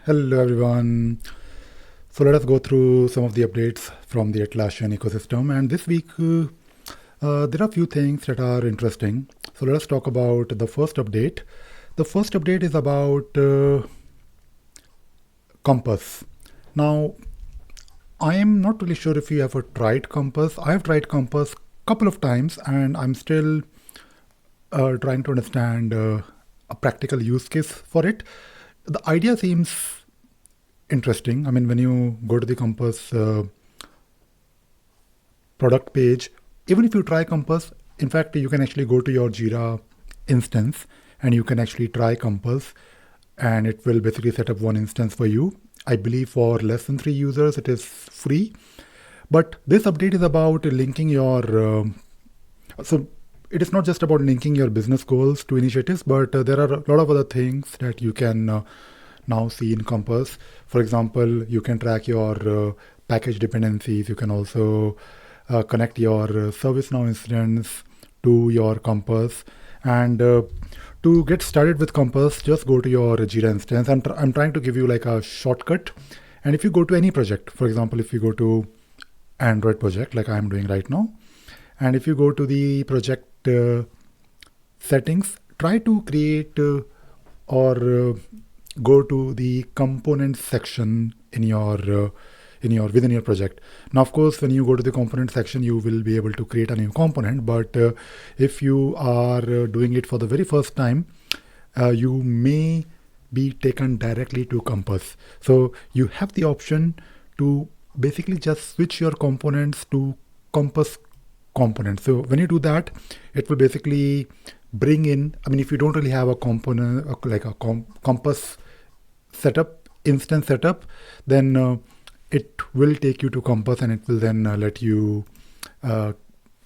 Hello everyone. So let us go through some of the updates from the Atlassian ecosystem. And this week, there are a few things that are interesting. So let us talk about the first update. The first update is about Compass. Now, I am not really sure if you ever tried Compass. I have tried Compass a couple of times, and I'm still trying to understand a practical use case for it. The idea seems interesting. I mean, when you go to the Compass product page, even if you try Compass, in fact, you can actually go to your Jira instance and you can actually try Compass, and it will basically set up one instance for you. I believe for less than 3 users, it is free. But this update is about linking your. So it is not just about linking your business goals to initiatives, but there are a lot of other things that you can now see in Compass. For example, you can track your package dependencies. You can also connect your ServiceNow instance to your Compass. And to get started with Compass, just go to your Jira instance. I'm trying to give you like a shortcut. And if you go to any project, for example, if you go to Android project like I'm doing right now, and if you go to the project settings, try to create or go to the components section in your within your project. Now, of course, when you go to the component section, you will be able to create a new component. But if you are doing it for the very first time, you may be taken directly to Compass. So you have the option to basically just switch your components to Compass components. So when you do that, it will basically bring in, I mean, if you don't really have a component like a Compass setup, instance setup, then it will take you to Compass, and it will then let you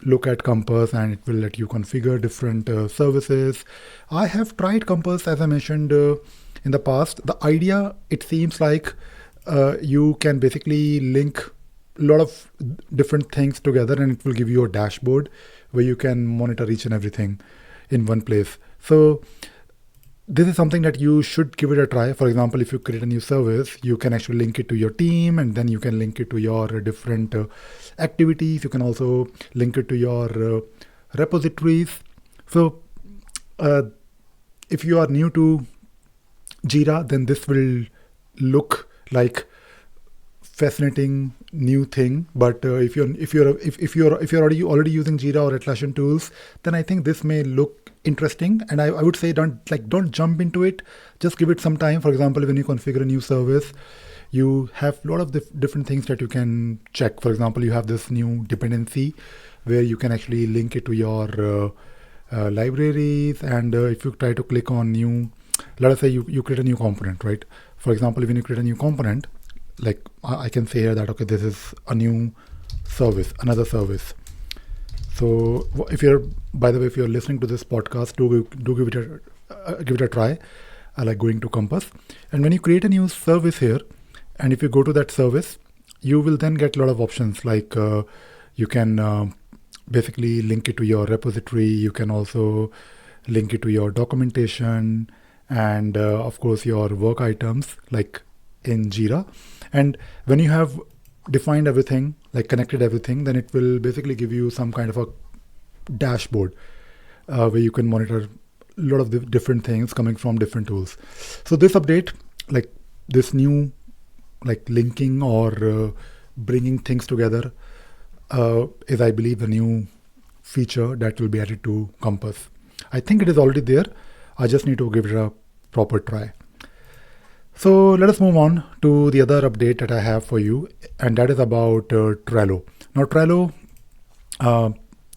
look at Compass, and it will let you configure different services. I have tried Compass, as I mentioned in the past. The idea, it seems like you can basically link a lot of different things together, and it will give you a dashboard where you can monitor each and everything in one place. So this is something that you should give it a try. For example, if you create a new service, you can actually link it to your team, and then you can link it to your different activities. You can also link it to your repositories. So if you are new to Jira, then this will look like fascinating new thing. But if you're already using Jira or Atlassian tools, then I think this may look interesting. And I would say don't jump into it. Just give it some time. For example, when you configure a new service, you have a lot of different things that you can check. For example, you have this new dependency where you can actually link it to your libraries. And if you try to click on new, let us say you create a new component, right? For example, when you create a new component, like I can say here that, okay, this is a new service, another service. So if you're, by the way, if you're listening to this podcast, do give it a try, like going to Compass. And when you create a new service here, and if you go to that service, you will then get a lot of options, like you can basically link it to your repository. You can also link it to your documentation, and of course your work items like in Jira. And when you have defined everything, like connected everything, then it will basically give you some kind of a dashboard where you can monitor a lot of the different things coming from different tools. So this update, like this new, like linking or bringing things together, is, I believe, a new feature that will be added to Compass. I think it is already there. I just need to give it a proper try. So let us move on to the other update that I have for you, and that is about Trello. Now, Trello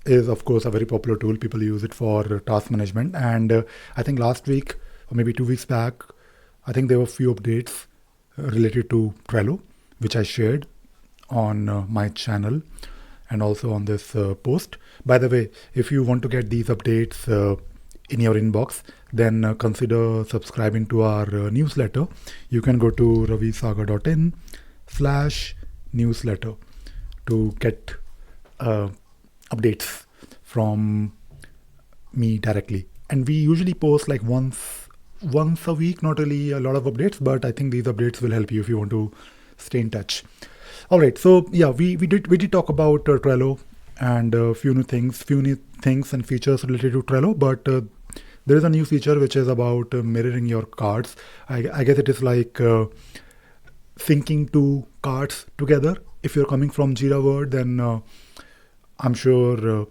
is, of course, a very popular tool. People use it for task management. And I think last week, or maybe 2 weeks back, I think there were a few updates related to Trello, which I shared on my channel and also on this post. By the way, if you want to get these updates in your inbox, then consider subscribing to our newsletter. You can go to ravisagar.in/newsletter to get updates from me directly. And we usually post like once once a week, not really a lot of updates, but I think these updates will help you if you want to stay in touch. All right, so yeah, we did talk about Trello and few new things and features related to Trello, but there is a new feature which is about mirroring your cards. I guess it is like syncing two cards together. If you're coming from Jira Word, then I'm sure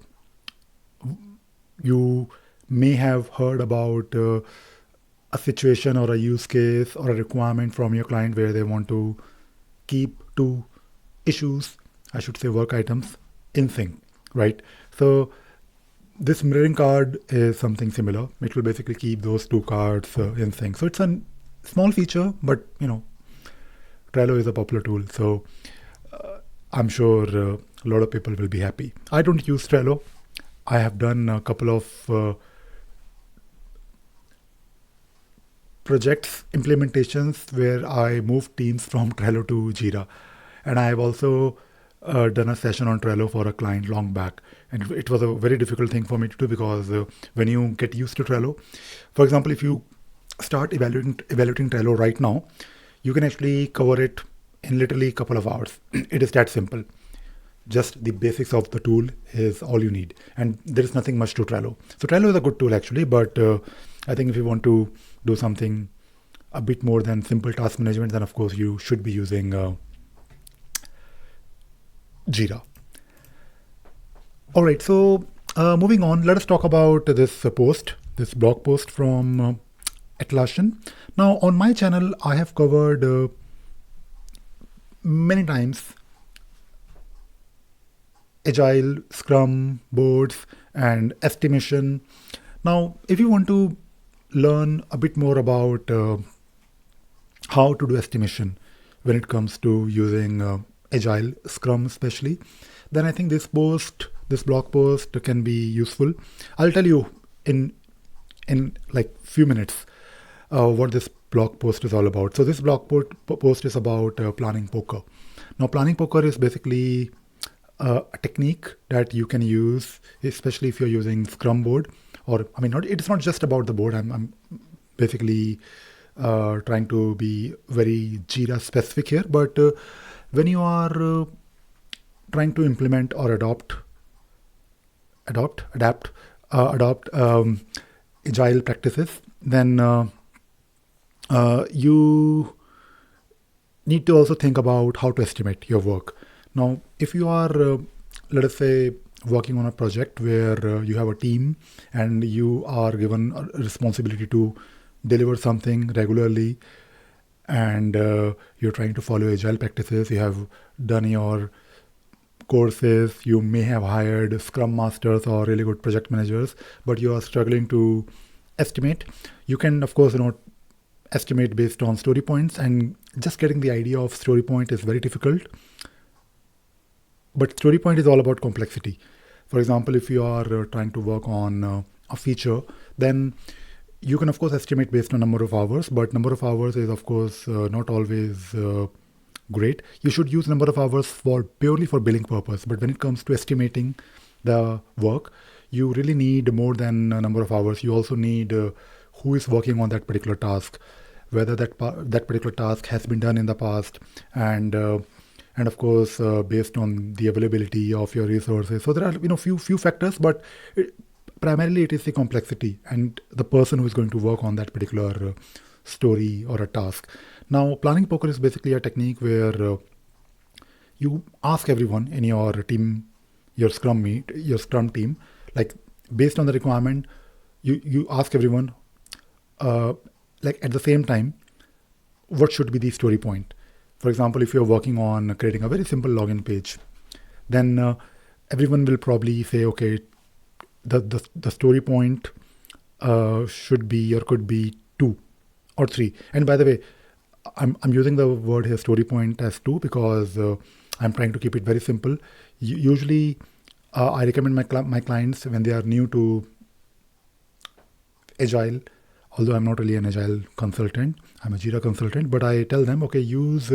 you may have heard about a situation or a use case or a requirement from your client where they want to keep two issues, I should say work items, in sync, right? So this mirroring card is something similar. It will basically keep those two cards in sync. So it's a small feature, but Trello is a popular tool, so I'm sure a lot of people will be happy. I don't use Trello. I have done a couple of projects, implementations where I moved teams from Trello to Jira. And I have also done a session on Trello for a client long back. And it was a very difficult thing for me to do because when you get used to Trello, for example, if you start evaluating Trello right now, you can actually cover it in literally a couple of hours. It is that simple. Just the basics of the tool is all you need. And there is nothing much to Trello. So Trello is a good tool actually, but I think if you want to do something a bit more than simple task management, then of course you should be using Jira. All right, so moving on, let us talk about this blog post from Atlassian. Now, on my channel, I have covered many times Agile, Scrum, boards, and estimation. Now, if you want to learn a bit more about how to do estimation when it comes to using Agile, Scrum especially, then I think this blog post can be useful. I'll tell you in like few minutes what this blog post is all about. So this blog post is about planning poker. Now, planning poker is basically a technique that you can use, especially if you're using Scrum board, or I mean, it's not just about the board. I'm basically trying to be very Jira specific here, but when you are trying to implement or adapt agile practices, then you need to also think about how to estimate your work. Now, if you are, let us say, working on a project where you have a team and you are given a responsibility to deliver something regularly, and you're trying to follow agile practices, you have done your courses, you may have hired scrum masters or really good project managers, but you are struggling to estimate. You can, of course, estimate based on story points, and just getting the idea of story point is very difficult. But story point is all about complexity. For example, if you are trying to work on a feature, then you can, of course, estimate based on number of hours, but number of hours is, of course, not always great. You should use number of hours purely for billing purpose. But when it comes to estimating the work, you really need more than a number of hours. You also need who is working on that particular task, whether that particular task has been done in the past, and of course based on the availability of your resources. So there are few factors, but primarily it is the complexity and the person who is going to work on that particular story or a task. Now, planning poker is basically a technique where you ask everyone in your team, your Scrum team, like based on the requirement, you ask everyone, like at the same time, what should be the story point. For example, if you're working on creating a very simple login page, then everyone will probably say, okay, the story point should be or could be 2 or 3. And by the way, I'm using the word here story point as 2 because I'm trying to keep it very simple. Usually, I recommend my clients when they are new to Agile, although I'm not really an Agile consultant, I'm a Jira consultant, but I tell them, okay, use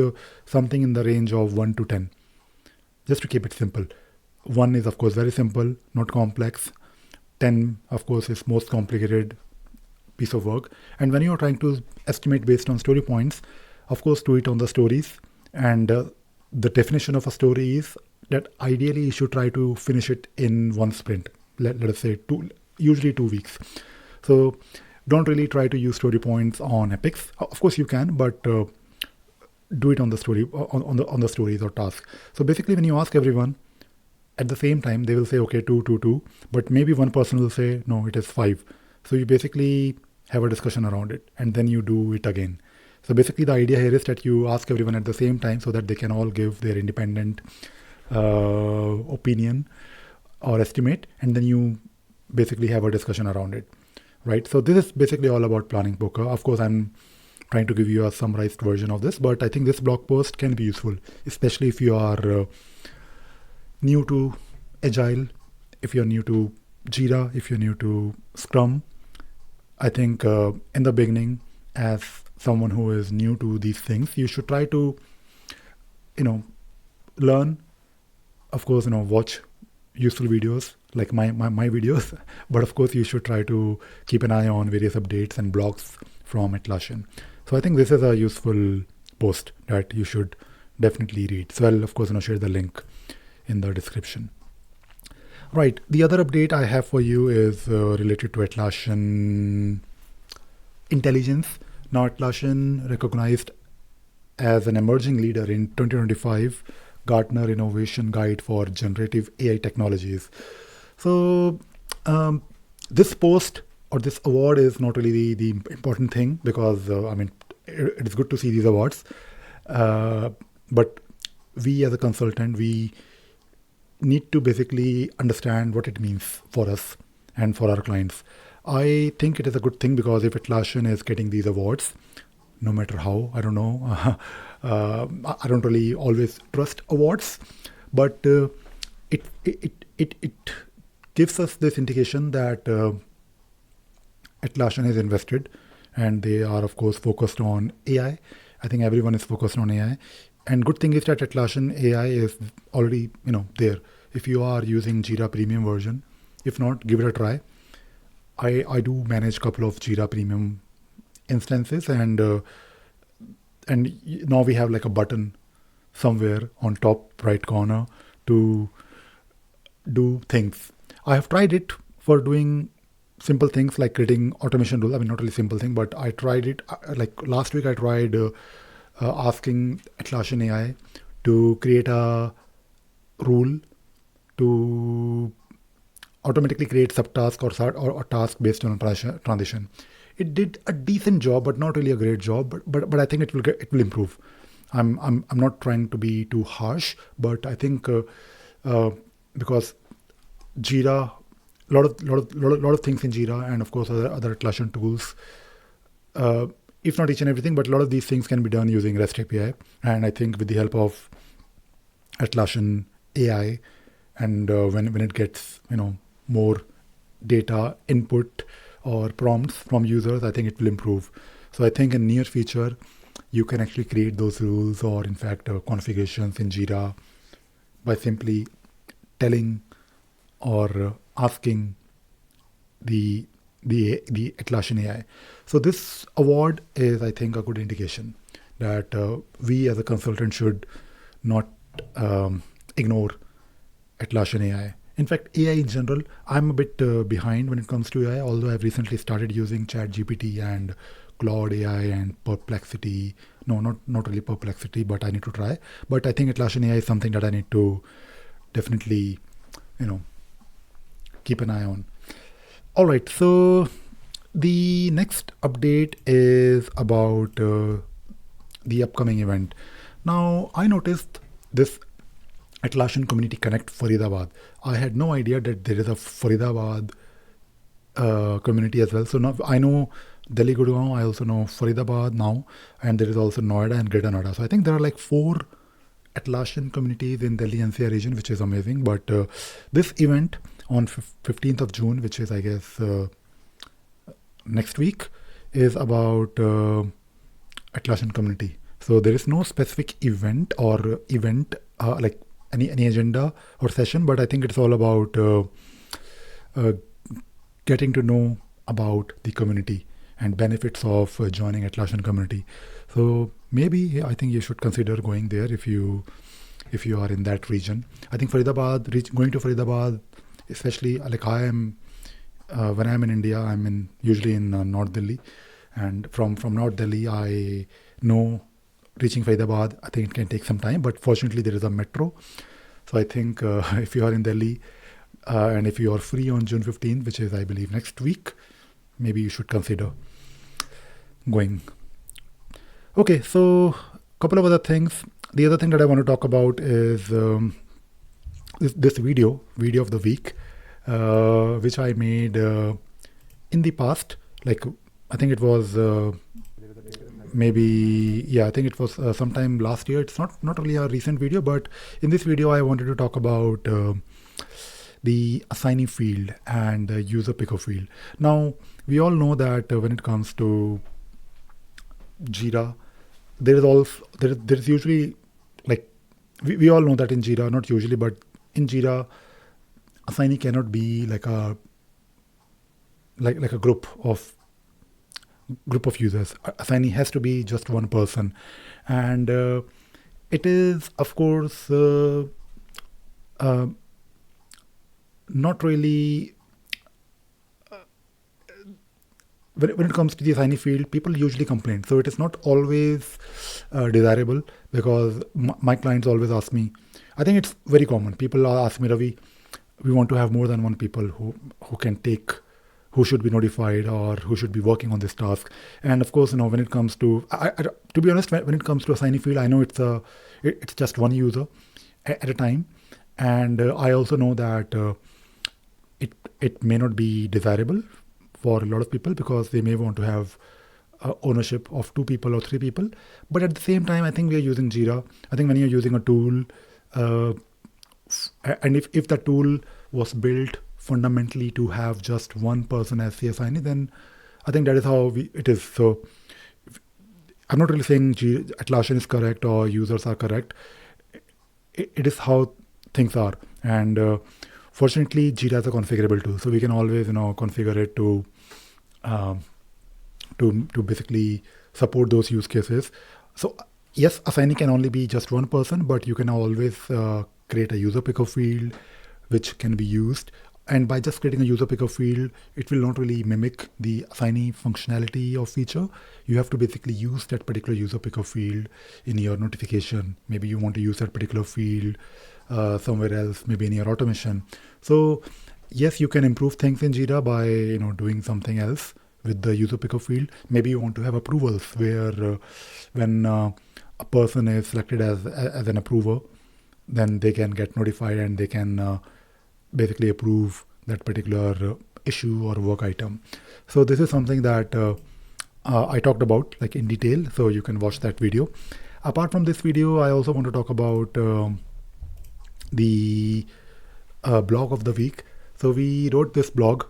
something in the range of 1 to 10, just to keep it simple. 1 is, of course, very simple, not complex. 10, of course, is most complicated, piece of work. And when you are trying to estimate based on story points, of course, do it on the stories. And the definition of a story is that ideally you should try to finish it in one sprint. Let us say usually 2 weeks. So don't really try to use story points on epics. Of course you can, but do it on the story on the stories or tasks. So basically, when you ask everyone at the same time, they will say, okay, 2, 2, 2, but maybe one person will say, no, it is 5. So you basically have a discussion around it, and then you do it again. So basically, the idea here is that you ask everyone at the same time so that they can all give their independent opinion or estimate, and then you basically have a discussion around it, right? So this is basically all about planning poker. Of course, I'm trying to give you a summarized version of this, but I think this blog post can be useful, especially if you are new to Agile, if you're new to Jira, if you're new to Scrum. I think in the beginning, as someone who is new to these things, you should try to, learn. Of course, watch useful videos like my videos, but of course you should try to keep an eye on various updates and blogs from Atlassian. So I think this is a useful post that you should definitely read. So I'll of course share the link in the description. Right, the other update I have for you is related to Atlassian intelligence. Now Atlassian recognized as an emerging leader in 2025 Gartner Innovation Guide for Generative AI Technologies. So this post or this award is not really the important thing, because it is good to see these awards, but we as a consultant, we need to basically understand what it means for us and for our clients. I think it is a good thing, because if Atlassian is getting these awards, no matter how, I don't know, I don't really always trust awards, but it gives us this indication that Atlassian is invested, and they are of course focused on AI. I think everyone is focused on AI, and good thing is that Atlassian AI is already there. If you are using Jira Premium version, if not, give it a try. I do manage a couple of Jira Premium instances, and now we have like a button somewhere on top right corner to do things. I have tried it for doing simple things like creating automation rules. I mean, not really simple thing, but I tried it. Like last week, I tried asking Atlassian AI to create a rule to automatically create subtask or task based on a transition. It did a decent job, but not really a great job. But I think it will improve. I'm not trying to be too harsh, but I think because Jira, lot of things in Jira, and of course other Atlassian tools, if not each and everything, but a lot of these things can be done using REST API. And I think with the help of Atlassian AI, and when it gets more data input or prompts from users, I think it will improve. So I think in near future, you can actually create those rules, or in fact configurations in Jira, by simply telling or asking the Atlassian AI. So this award is, I think, a good indication that we as a consultant should not ignore Atlassian AI. In fact, AI in general, I'm a bit behind when it comes to AI, although I've recently started using ChatGPT and Claude AI and Perplexity. No, not really Perplexity, but I need to try. But I think Atlassian AI is something that I need to definitely, keep an eye on. All right, so the next update is about the upcoming event. Now, I noticed this Atlassian Community Connect Faridabad. I had no idea that there is a Faridabad community as well. So now I know Delhi, Gurgaon, I also know Faridabad now, and there is also Noida and Greater Noida. So I think there are like 4 Atlassian communities in Delhi NCR region, which is amazing. But this event on 15th of June, which is I guess next week, is about Atlassian community. So there is no specific event like any agenda or session, but I think it's all about getting to know about the community and benefits of joining Atlassian community. So maybe I think you should consider going there if you are in that region. I think Faridabad, going to Faridabad, especially like I am when I'm in India, usually in North Delhi, and from North Delhi, I know reaching Faridabad, I think it can take some time, but fortunately there is a metro. So I think if you are in Delhi and if you are free on June 15th, which is I believe next week, maybe you should consider going. Okay, so a couple of other things. The other thing that I want to talk about is this video of the week, which I made in the past. Like I think it was I think it was sometime last year. It's not really a recent video, but in this video I wanted to talk about the assignee field and the user picker field. Now we all know that when it comes to Jira, there is usually, like, we all know that in Jira, not usually, but in Jira, assignee cannot be like a group of users. Assignee has to be just one person, and it is of course not really. When it comes to the assignee field, people usually complain. So it is not always desirable, because my clients always ask me. I think it's very common. People ask me, Ravi, we want to have more than one people who should be notified or who should be working on this task. And of course, when it comes to, to be honest, when it comes to assignee field, I know it's just one user at a time, and I also know that it may not be desirable for a lot of people, because they may want to have ownership of 2 people or 3 people. But at the same time, I think we are using Jira. I think when you're using a tool, and if the tool was built fundamentally to have just one person as the assignee, then I think that is how it is. So I'm not really saying Atlassian is correct or users are correct. It is how things are. And fortunately, Jira is a configurable tool, so we can always configure it to basically support those use cases. So yes, assignee can only be just one person, but you can always create a user picker field which can be used. And by just creating a user picker field, it will not really mimic the assignee functionality or feature. You have to basically use that particular user picker field in your notification. Maybe you want to use that particular field somewhere else, maybe in your automation. So yes, you can improve things in Jira by doing something else with the user picker field. Maybe you want to have approvals where when a person is selected as an approver, then they can get notified and they can basically approve that particular issue or work item. So this is something that I talked about like in detail, so you can watch that video. Apart from this video, I also want to talk about the blog of the week. So we wrote this blog,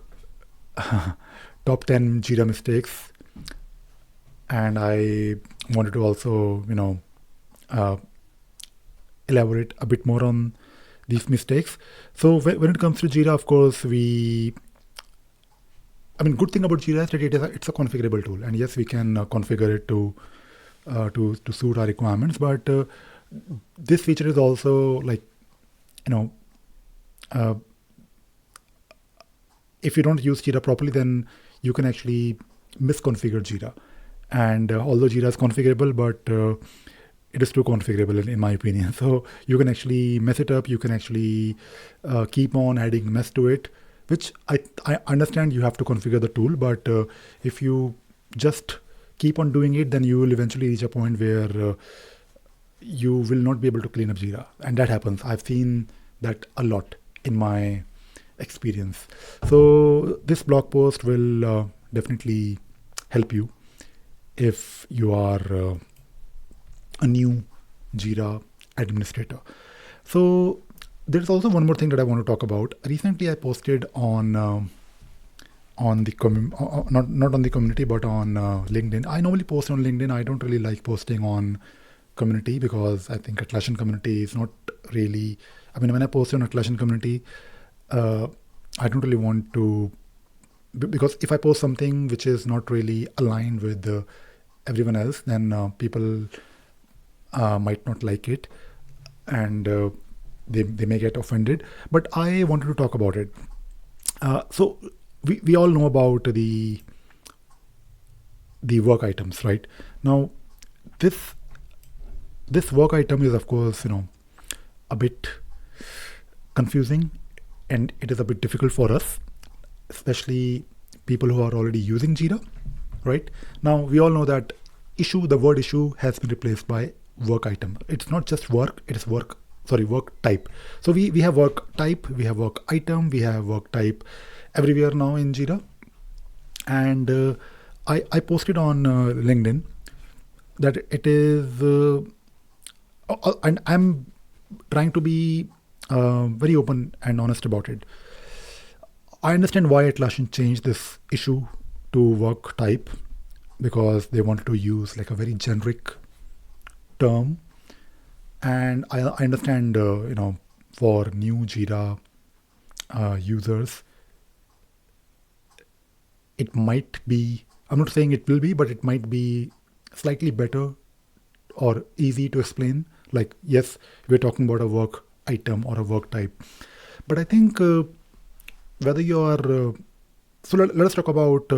top 10 Jira mistakes, and I wanted to also elaborate a bit more on these mistakes. So when it comes to Jira, of course, good thing about Jira is that it's a configurable tool, and yes, we can configure it to suit our requirements. But this feature is also like, if you don't use Jira properly, then you can actually misconfigure Jira. And although Jira is configurable, but it is too configurable in my opinion. So you can actually mess it up. You can actually keep on adding mess to it, which I understand you have to configure the tool. But if you just keep on doing it, then you will eventually reach a point where you will not be able to clean up Jira. And that happens. I've seen that a lot in my experience. So this blog post will definitely help you if you are a new Jira administrator. So there's also one more thing that I want to talk about. Recently, I posted on the not on the community, but on LinkedIn. I normally post on LinkedIn. I don't really like posting on community because I think Atlassian community is not really. When I post on Atlassian community, I don't really want to because if I post something which is not really aligned with everyone else, then people might not like it, and they may get offended. But I wanted to talk about it. So we all know about the work items, right? Now, this this work item is, of course, a bit confusing, and it is a bit difficult for us, especially people who are already using Jira, right? Now, we all know that the word issue has been replaced by work item. It's not just work, it is work type. So we have work type, we have work item, we have work type everywhere now in Jira. And I posted on LinkedIn that it is, and I'm trying to be very open and honest about it. I understand why Atlassian changed this issue to work type, because they wanted to use like a very generic term. And I understand, for new Jira users, it might be, I'm not saying it will be, but it might be slightly better or easy to explain. Like, yes, we're talking about a work item or a work type. But I think whether you are, let us talk about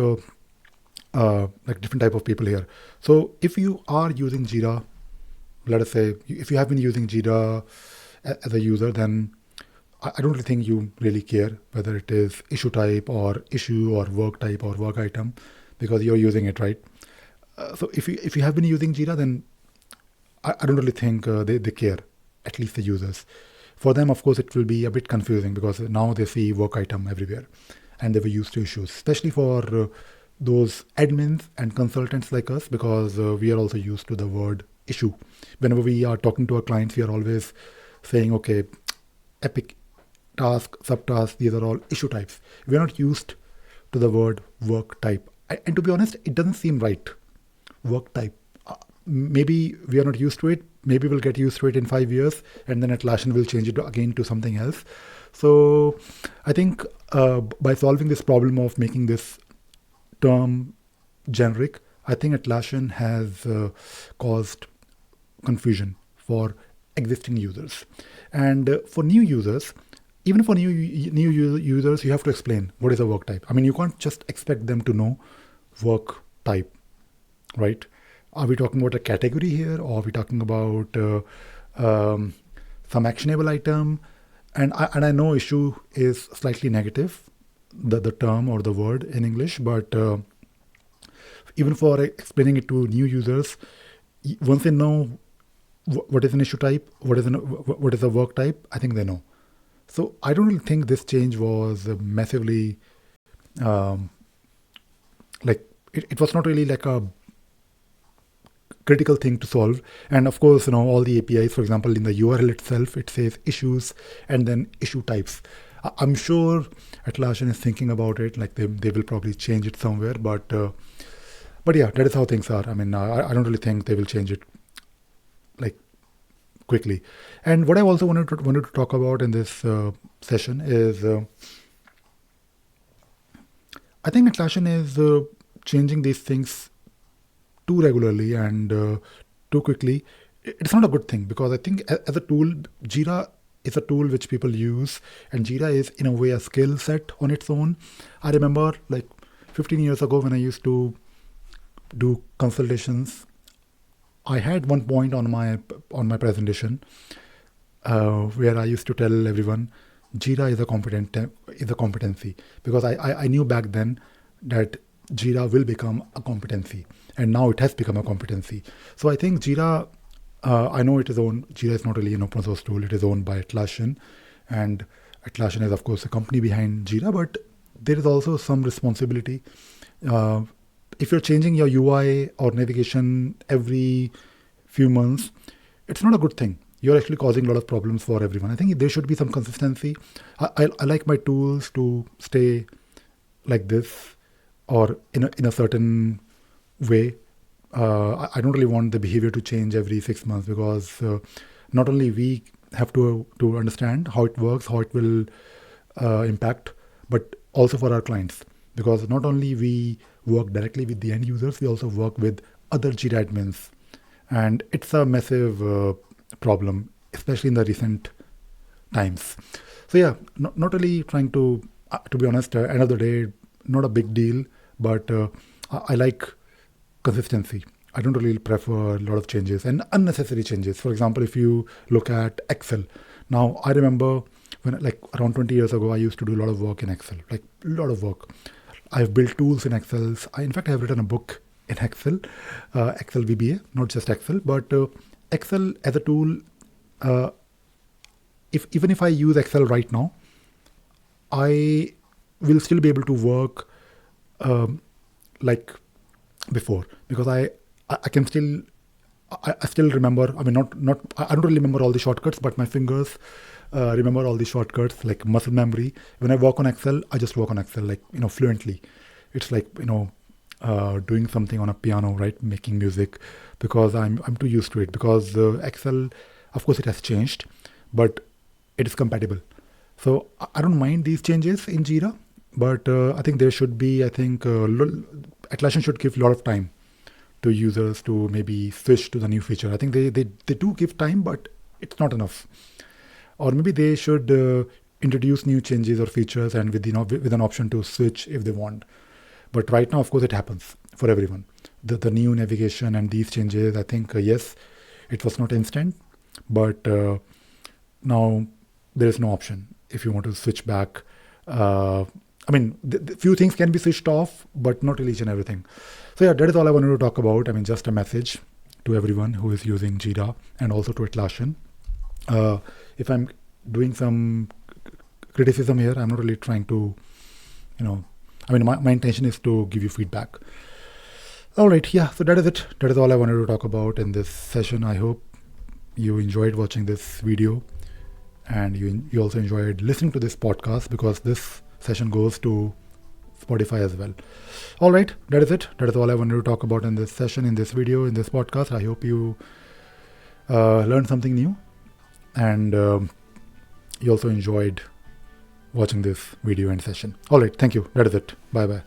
like different type of people here. So if you are using Jira, let us say, if you have been using Jira as a user, then I don't really think you really care whether it is issue type or issue or work type or work item, because you're using it, right? So if you have been using Jira, then I don't really think they care, at least the users. For them, of course, it will be a bit confusing because now they see work item everywhere and they were used to issues, especially for those admins and consultants like us, because we are also used to the word issue. Whenever we are talking to our clients, we are always saying, okay, epic, task, subtask, these are all issue types. We are not used to the word work type. And to be honest, it doesn't seem right. Work type. Maybe we are not used to it. Maybe we'll get used to it in 5 years, and then Atlassian will change it again to something else. So I think by solving this problem of making this term generic, I think Atlassian has caused confusion for existing users. And for new users, even for new users, you have to explain what is a work type. I mean, you can't just expect them to know work type, right? Are we talking about a category here, or are we talking about some actionable item? And I know issue is slightly negative, the term or the word in English, but even for explaining it to new users, once they know what is an issue type, what is a work type, I think they know. So I don't really think this change was massively like it was not really like a critical thing to solve. And of course, all the APIs, for example, in the URL itself, it says issues and then issue types. I'm sure Atlassian is thinking about it, like they will probably change it somewhere, but yeah, that is how things are. I mean, I don't really think they will change it like quickly. And what I also wanted to talk about in this session is I think Atlassian is changing these things too regularly and too quickly. It's not a good thing, because I think as a tool, Jira is a tool which people use, and Jira is in a way a skill set on its own. I remember like 15 years ago when I used to do consultations, I had one point on my presentation where I used to tell everyone Jira is a competency, because I knew back then that Jira will become a competency, and now it has become a competency. So I think Jira, I know Jira is not really an open source tool. It is owned by Atlassian, and Atlassian is of course a company behind Jira, but there is also some responsibility. If you're changing your UI or navigation every few months, it's not a good thing. You're actually causing a lot of problems for everyone. I think there should be some consistency. I like my tools to stay like this, or in a certain way. I don't really want the behavior to change every 6 months, because not only we have to understand how it works, how it will impact, but also for our clients. because not only we work directly with the end users, we also work with other Jira admins, and it's a massive problem, especially in the recent times. So yeah, not really trying to be honest, end of the day, not a big deal, but I like consistency. I don't really prefer a lot of changes and unnecessary changes. For example, if you look at Excel, now I remember when like around 20 years ago, I used to do a lot of work in Excel, like a lot of work. I've built tools in Excel. In fact, I have written a book in Excel, Excel VBA, not just Excel, but Excel as a tool. Uh, if even if I use Excel right now, I will still be able to work um, like before, because I can still I still remember. I mean, not I don't really remember all the shortcuts, but my fingers remember all the shortcuts like muscle memory. When I work on Excel, I just work on Excel like fluently. It's like doing something on a piano, right? Making music, because I'm too used to it. Because Excel, of course, it has changed, but it is compatible. So I don't mind these changes in Jira, but I think there should be. I think Atlassian should give a lot of time to users to maybe switch to the new feature. I think they do give time, but it's not enough. Or maybe they should introduce new changes or features and with an option to switch if they want. But right now, of course, it happens for everyone. The new navigation and these changes, I think, yes, it was not instant, but now there is no option if you want to switch back. I mean, the few things can be switched off, but not really each and everything. So yeah, that is all I wanted to talk about. I mean, just a message to everyone who is using Jira and also to Atlassian. If I'm doing some criticism here, I'm not really trying to, I mean, my intention is to give you feedback. All right, yeah, so that is it. That is all I wanted to talk about in this session. I hope you enjoyed watching this video, and you also enjoyed listening to this podcast, because this session goes to Spotify as well. All right, that is it. That is all I wanted to talk about in this session, in this video, in this podcast. I hope you learned something new, and you also enjoyed watching this video and session. All right, thank you. That is it. Bye bye.